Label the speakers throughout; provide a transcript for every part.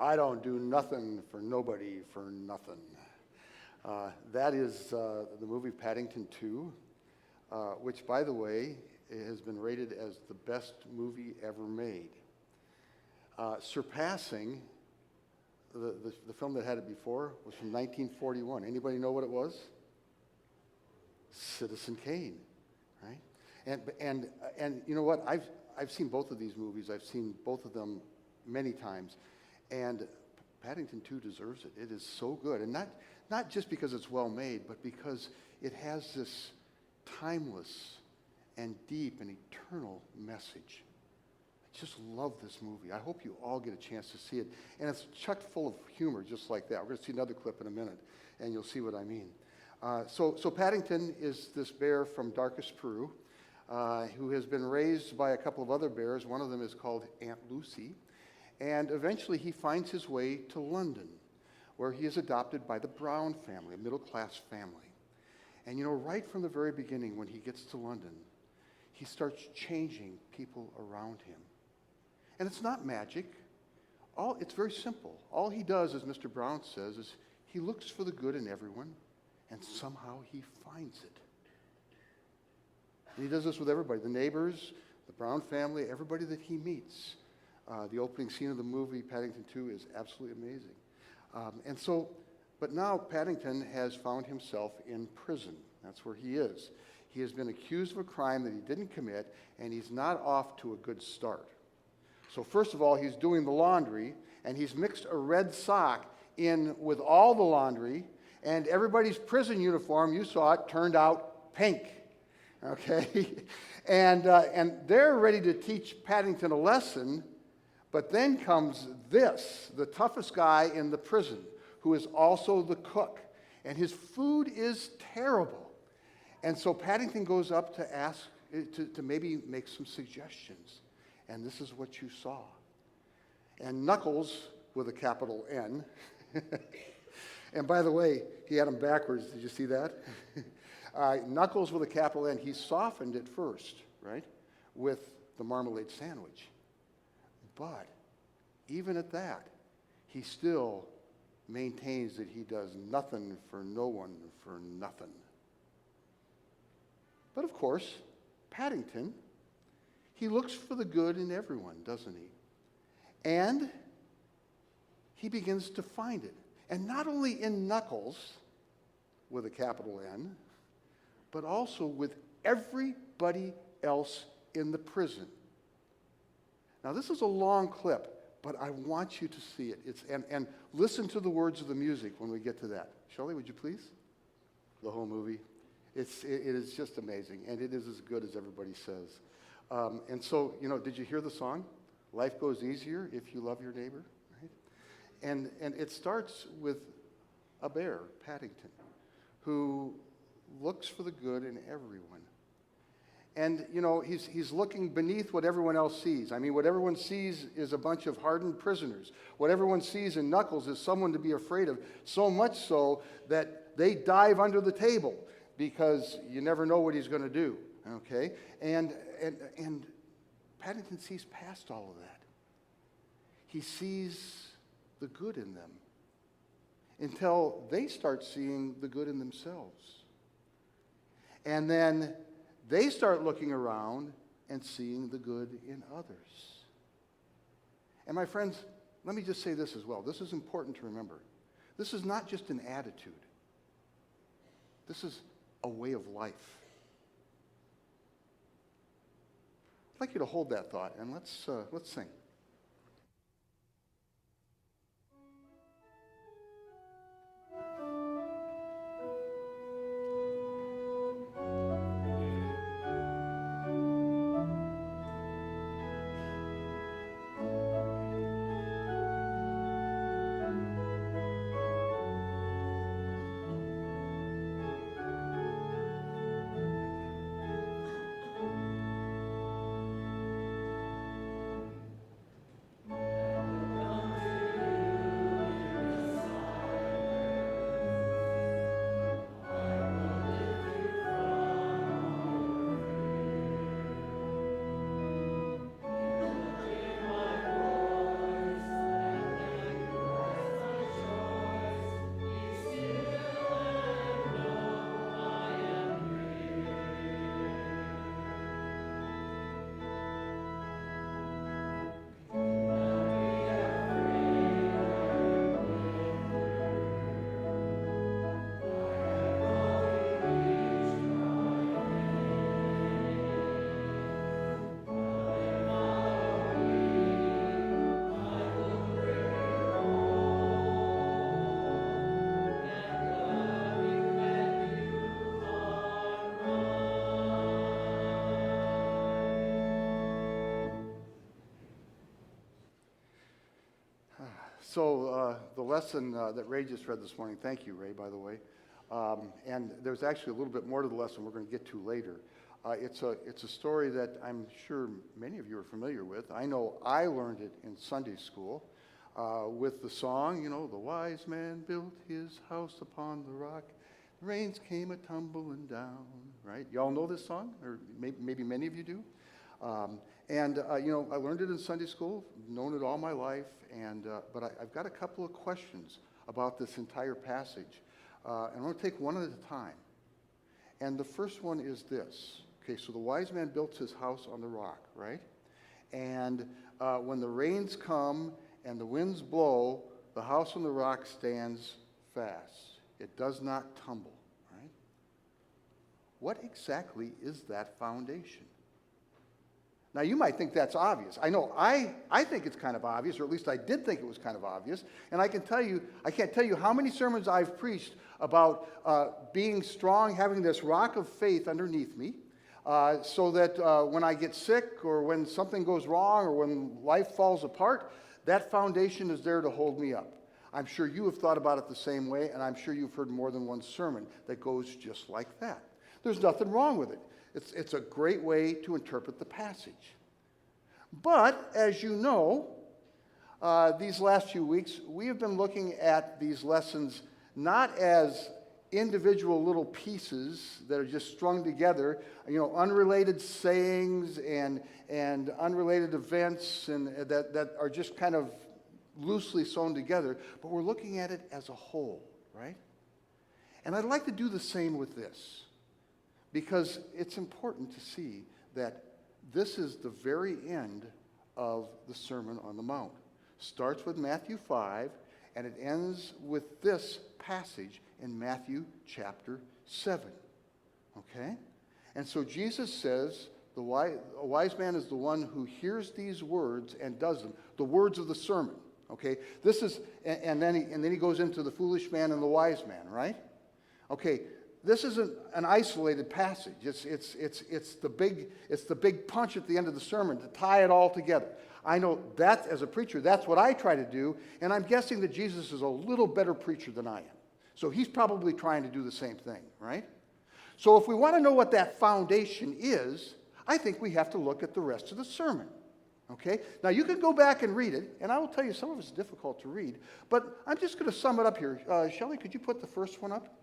Speaker 1: I don't do nothing for nobody for nothing. That is the movie Paddington 2, which, by the way, has been rated as the best movie ever made, surpassing the film that had it before was from 1941. Anybody know what it was? Citizen Kane, right? And you know what? I've seen both of these movies. I've seen both of them many times, and Paddington 2 deserves it. It is so good, and not just because it's well made, but because it has this timeless and deep and eternal message. I just love this movie. I hope you all get a chance to see it. And it's chock full of humor just like that. We're going to see another clip in a minute, and you'll see what I mean. So Paddington is this bear from darkest Peru who has been raised by a couple of other bears. One of them is called Aunt Lucy. And eventually he finds his way to London, where he is adopted by the Brown family, a middle-class family. And you know, right from the very beginning, when he gets to London, he starts changing people around him. And it's not magic. It's very simple. All he does, as Mr. Brown says, is he looks for the good in everyone, and somehow he finds it. And he does this with everybody, the neighbors, the Brown family, everybody that he meets. The opening scene of the movie, Paddington 2, is absolutely amazing. But now Paddington has found himself in prison. That's where he is. He has been accused of a crime that he didn't commit, and he's not off to a good start. So first of all, he's doing the laundry, and he's mixed a red sock in with all the laundry, and everybody's prison uniform, you saw it, turned out pink. Okay? And they're ready to teach Paddington a lesson, but then comes this, the toughest guy in the prison, who is also the cook. And his food is terrible. And so Paddington goes up to ask, to maybe make some suggestions. And this is what you saw. And Knuckles, with a capital N, and by the way, he had them backwards. Did you see that? Knuckles with a capital N, he softened it first, right, with the marmalade sandwich. But even at that, he still maintains that he does nothing for no one for nothing. But of course, Paddington, he looks for the good in everyone, doesn't he? And he begins to find it. And not only in Knuckles, with a capital N, but also with everybody else in the prison. Now, this is a long clip, but I want you to see it. And listen to the words of the music when we get to that. Shirley, would you please? The whole movie. It is just amazing, and it is as good as everybody says. And so, you know, did you hear the song? Life goes easier if you love your neighbor, right? And it starts with a bear, Paddington, who looks for the good in everyone. And, you know, he's looking beneath what everyone else sees. I mean, what everyone sees is a bunch of hardened prisoners. What everyone sees in Knuckles is someone to be afraid of, so much so that they dive under the table because you never know what he's going to do, okay? And Paddington sees past all of that. He sees the good in them until they start seeing the good in themselves. And then they start looking around and seeing the good in others. And my friends, let me just say this as well. This is important to remember. This is not just an attitude. This is a way of life. I'd like you to hold that thought, and let's sing. The lesson that Ray just read this morning, thank you, Ray, by the way, and there's actually a little bit more to the lesson we're going to get to later. It's a story that I'm sure many of you are familiar with. I know I learned it in Sunday school with the song, the wise man built his house upon the rock. The rains came a-tumbling down, right? Y'all know this song? Or maybe many of you do. I learned it in Sunday school, known it all my life, but I've got a couple of questions about this entire passage. And I'm going to take one at a time. And the first one is this. Okay, so the wise man built his house on the rock, right? And when the rains come and the winds blow, the house on the rock stands fast. It does not tumble, right? What exactly is that foundation? Now, you might think that's obvious. I know I think it's kind of obvious, or at least I did think it was kind of obvious. And I can't tell you how many sermons I've preached about being strong, having this rock of faith underneath me, so that when I get sick or when something goes wrong or when life falls apart, that foundation is there to hold me up. I'm sure you have thought about it the same way, and I'm sure you've heard more than one sermon that goes just like that. There's nothing wrong with it. It's a great way to interpret the passage. But, as you know, these last few weeks, we have been looking at these lessons not as individual little pieces that are just strung together, unrelated sayings and unrelated events and that are just kind of loosely sewn together, but we're looking at it as a whole, right? And I'd like to do the same with this, because it's important to see that this is the very end of the Sermon on the Mount. Starts with Matthew 5, and it ends with this passage in Matthew chapter 7. Okay? And so Jesus says, a wise man is the one who hears these words and does them, the words of the sermon. Okay? This is, and then he goes into the foolish man and the wise man, right? Okay. This isn't an isolated passage. It's the big punch at the end of the sermon to tie it all together. I know that as a preacher, that's what I try to do, and I'm guessing that Jesus is a little better preacher than I am. So he's probably trying to do the same thing, right? So if we want to know what that foundation is, I think we have to look at the rest of the sermon. Okay? Now you can go back and read it, and I will tell you some of it's difficult to read, but I'm just going to sum it up here. Shelley, could you put the first one up?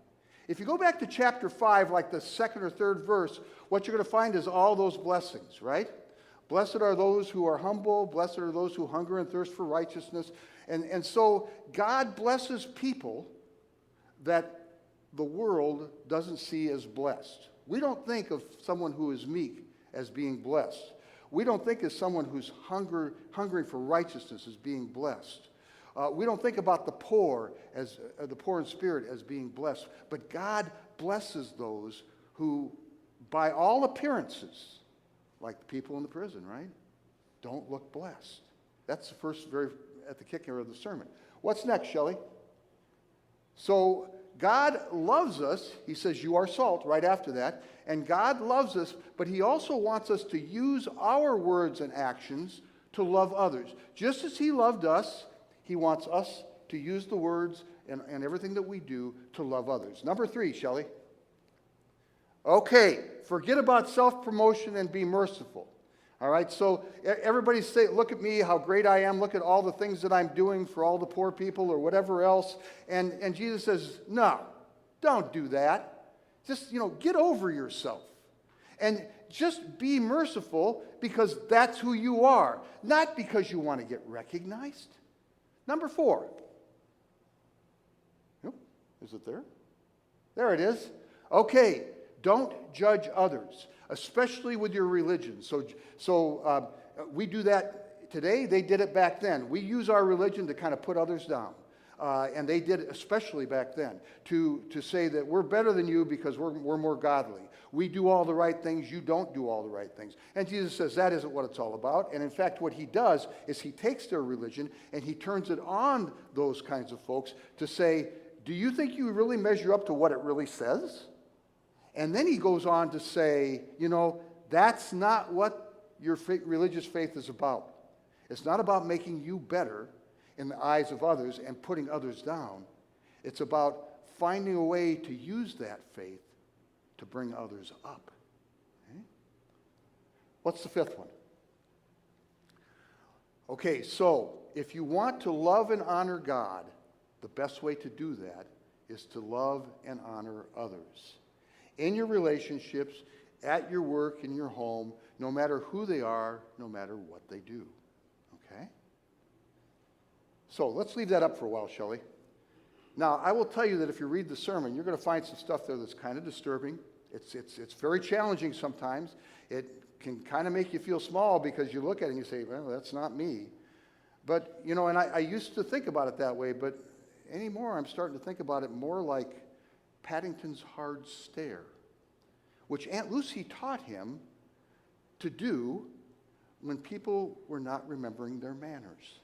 Speaker 1: If you go back to chapter 5, like the second or third verse, what you're going to find is all those blessings, right? Blessed are those who are humble. Blessed are those who hunger and thirst for righteousness. And so God blesses people that the world doesn't see as blessed. We don't think of someone who is meek as being blessed. We don't think of someone who's hungering for righteousness as being blessed. We don't think about the poor as the poor in spirit as being blessed, but God blesses those who, by all appearances, like the people in the prison, right, don't look blessed. That's the first, very at the kicker of the sermon. What's next, Shelley? So God loves us. He says, "You are salt," right after that, and God loves us, but He also wants us to use our words and actions to love others, just as He loved us. He wants us to use the words and everything that we do to love others. Number 3, Shelley. Okay, forget about self-promotion and be merciful. All right, so everybody say, look at me, how great I am. Look at all the things that I'm doing for all the poor people or whatever else. And Jesus says, no, don't do that. Just, get over yourself. And just be merciful because that's who you are, not because you want to get recognized. Number 4. Is it there? There it is. Okay, don't judge others, especially with your religion. So we do that today. They did it back then. We use our religion to kind of put others down. And they did it especially back then to say that we're better than you because we're more godly. We do all the right things, you don't do all the right things. And Jesus says that isn't what it's all about. And in fact, what He does is He takes their religion and He turns it on those kinds of folks to say, do you think you really measure up to what it really says? And then He goes on to say, that's not what your religious faith is about. It's not about making you better. in the eyes of others and putting others down. It's about finding a way to use that faith to bring others up. Okay? What's the fifth one? Okay, so if you want to love and honor God, the best way to do that is to love and honor others. In your relationships, at your work, in your home, no matter who they are, no matter what they do. Okay? So let's leave that up for a while, shall we? Now, I will tell you that if you read the sermon, you're going to find some stuff there that's kind of disturbing. It's very challenging sometimes. It can kind of make you feel small because you look at it and you say, well, that's not me. But, you know, and I used to think about it that way, but anymore I'm starting to think about it more like Paddington's hard stare, which Aunt Lucy taught him to do when people were not remembering their manners.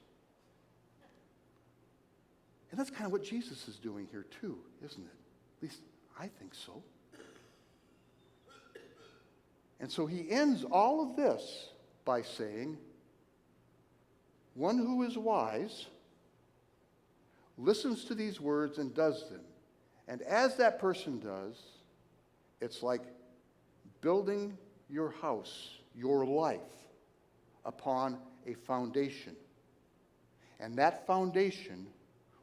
Speaker 1: And that's kind of what Jesus is doing here too, isn't it? At least I think so. And so he ends all of this by saying, one who is wise listens to these words and does them. And as that person does, it's like building your house, your life, upon a foundation. And that foundation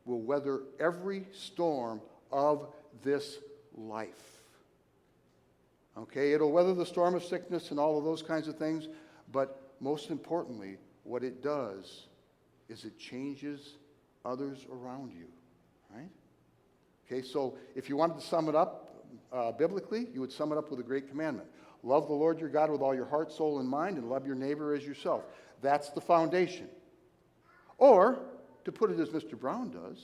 Speaker 1: will weather every storm of this life. Okay, it'll weather the storm of sickness and all of those kinds of things, but most importantly, what it does is it changes others around you, right? Okay, so if you wanted to sum it up biblically, you would sum it up with a great commandment. Love the Lord your God with all your heart, soul, and mind, and love your neighbor as yourself. That's the foundation. Or, to put it as Mr. Brown does,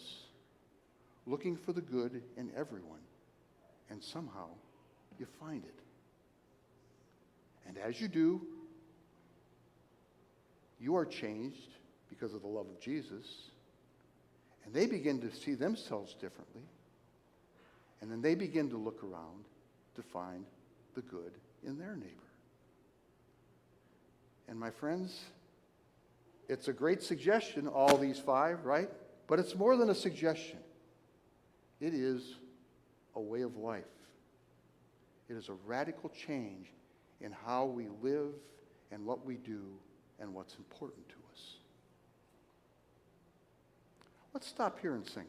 Speaker 1: looking for the good in everyone, and somehow you find it. And as you do, you are changed because of the love of Jesus, and they begin to see themselves differently, and then they begin to look around to find the good in their neighbor. And my friends, it's a great suggestion, all these five, right? But it's more than a suggestion. It is a way of life. It is a radical change in how we live and what we do and what's important to us. Let's stop here and sing.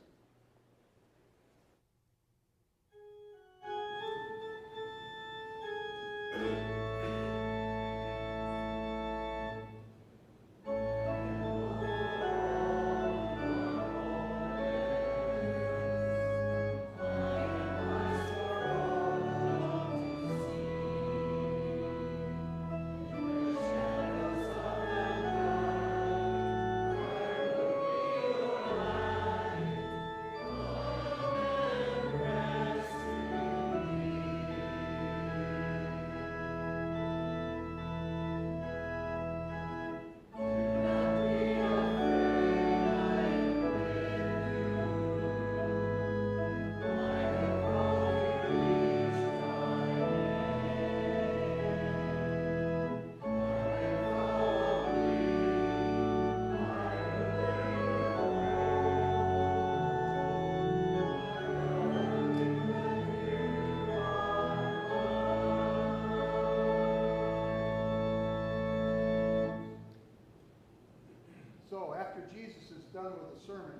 Speaker 1: So after Jesus is done with the sermon,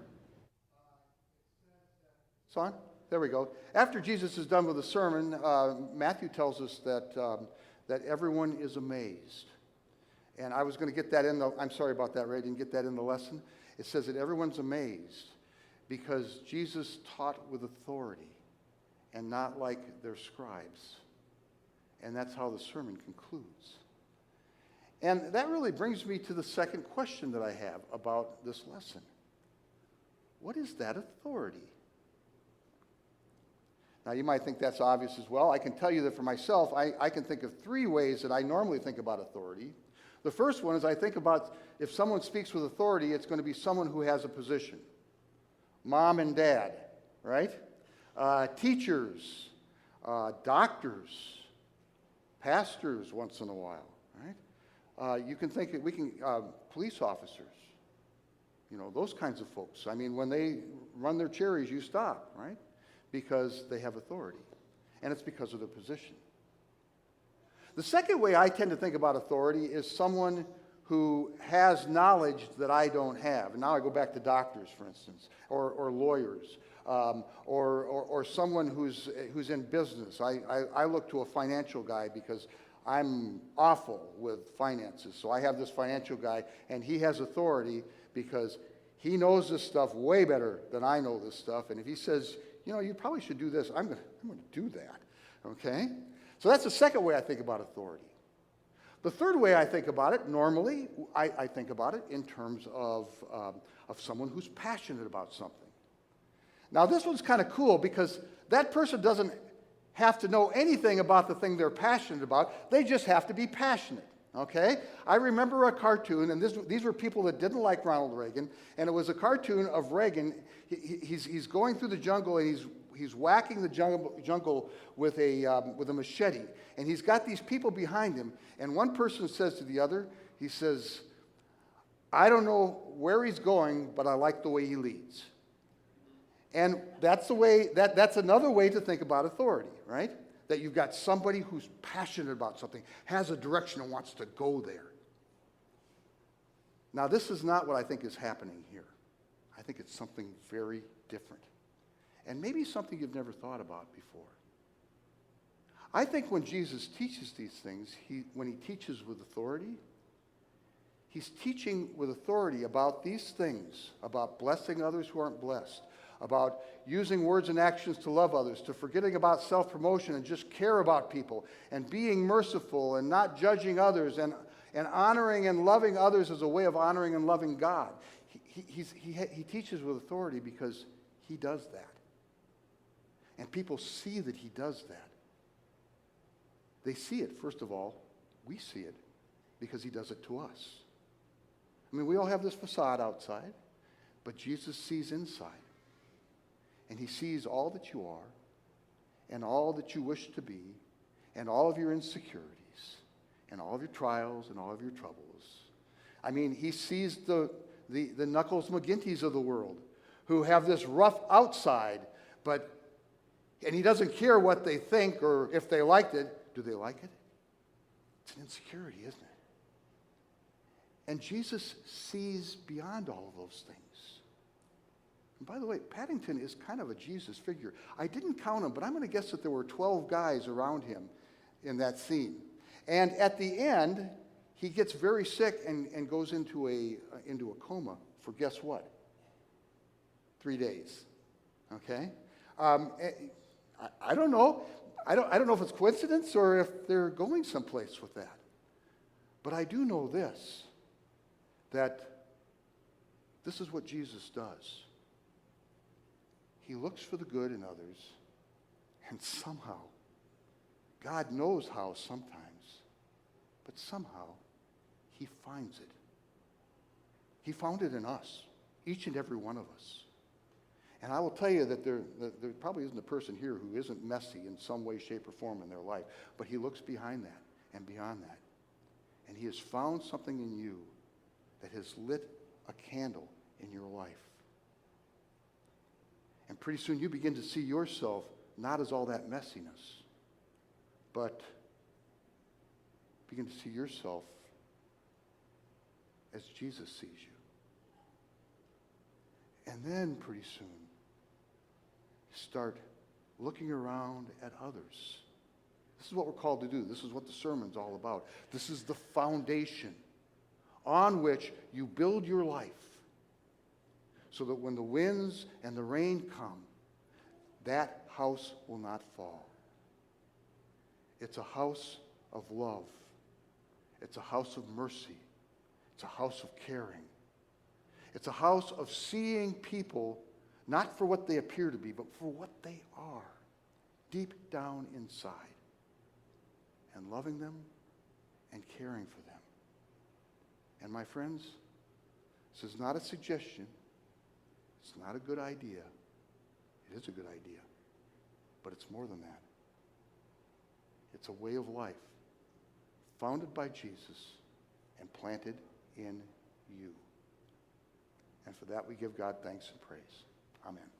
Speaker 1: it's on? There we go. After Jesus is done with the sermon, Matthew tells us that everyone is amazed. And I was going to get that in I'm sorry about that, Ray, I didn't get that in the lesson. It says that everyone's amazed because Jesus taught with authority and not like their scribes. And that's how the sermon concludes. And that really brings me to the second question that I have about this lesson. What is that authority? Now, you might think that's obvious as well. I can tell you that for myself, I can think of three ways that I normally think about authority. The first one is I think about if someone speaks with authority, it's going to be someone who has a position. Mom and dad, right? Teachers, doctors, pastors once in a while, right? You can think, police officers, those kinds of folks. I mean, when they run their cherries, you stop, right? Because they have authority. And it's because of their position. The second way I tend to think about authority is someone who has knowledge that I don't have. And now I go back to doctors, for instance, or lawyers, or someone who's in business. I look to a financial guy because I'm awful with finances. So I have this financial guy, and he has authority because he knows this stuff way better than I know this stuff. And if he says, you probably should do this, I'm going to do that. Okay? So that's the second way I think about authority. The third way I think about it, normally, I think about it in terms of someone who's passionate about something. Now, this one's kind of cool because that person doesn't have to know anything about the thing they're passionate about. They just have to be passionate. Okay? I remember a cartoon, and these were people that didn't like Ronald Reagan, and it was a cartoon of Reagan. He's going through the jungle, and he's whacking the jungle with a machete, and he's got these people behind him, and one person says to the other, he says, I don't know where he's going, but I like the way he leads. And that's another way to think about authority, right? That you've got somebody who's passionate about something, has a direction and wants to go there. Now, this is not what I think is happening here. I think it's something very different. And maybe something you've never thought about before. I think when Jesus teaches these things, when he teaches with authority, he's teaching with authority about these things, about blessing others who aren't blessed, about using words and actions to love others, to forgetting about self-promotion and just care about people, and being merciful and not judging others, and honoring and loving others as a way of honoring and loving God. He teaches with authority because he does that. And people see that he does that. They see it, first of all. We see it because he does it to us. I mean, we all have this facade outside, but Jesus sees inside. And he sees all that you are, and all that you wish to be, and all of your insecurities, and all of your trials, and all of your troubles. I mean, he sees the Knuckles McGinty's of the world, who have this rough outside, and he doesn't care what they think or if they liked it. Do they like it? It's an insecurity, isn't it? And Jesus sees beyond all of those things. And by the way, Paddington is kind of a Jesus figure. I didn't count him, but I'm going to guess that there were 12 guys around him in that scene. And at the end, he gets very sick and goes into a coma for guess what? 3 days. Okay? I don't know. I don't know if it's coincidence or if they're going someplace with that. But I do know this, that this is what Jesus does. He looks for the good in others, and somehow, God knows how sometimes, but somehow he finds it. He found it in us, each and every one of us. And I will tell you that there probably isn't a person here who isn't messy in some way, shape, or form in their life. But he looks behind that and beyond that. And he has found something in you that has lit a candle in your life. And pretty soon you begin to see yourself not as all that messiness, but begin to see yourself as Jesus sees you. And then pretty soon, start looking around at others. This is what we're called to do. This is what the sermon's all about. This is the foundation on which you build your life so that when the winds and the rain come, that house will not fall. It's a house of love. It's a house of mercy. It's a house of caring. It's a house of seeing people not for what they appear to be, but for what they are, deep down inside, and loving them and caring for them. And my friends, this is not a suggestion. It's not a good idea. It is a good idea, but it's more than that. It's a way of life founded by Jesus and planted in you. And for that we give God thanks and praise. Amen.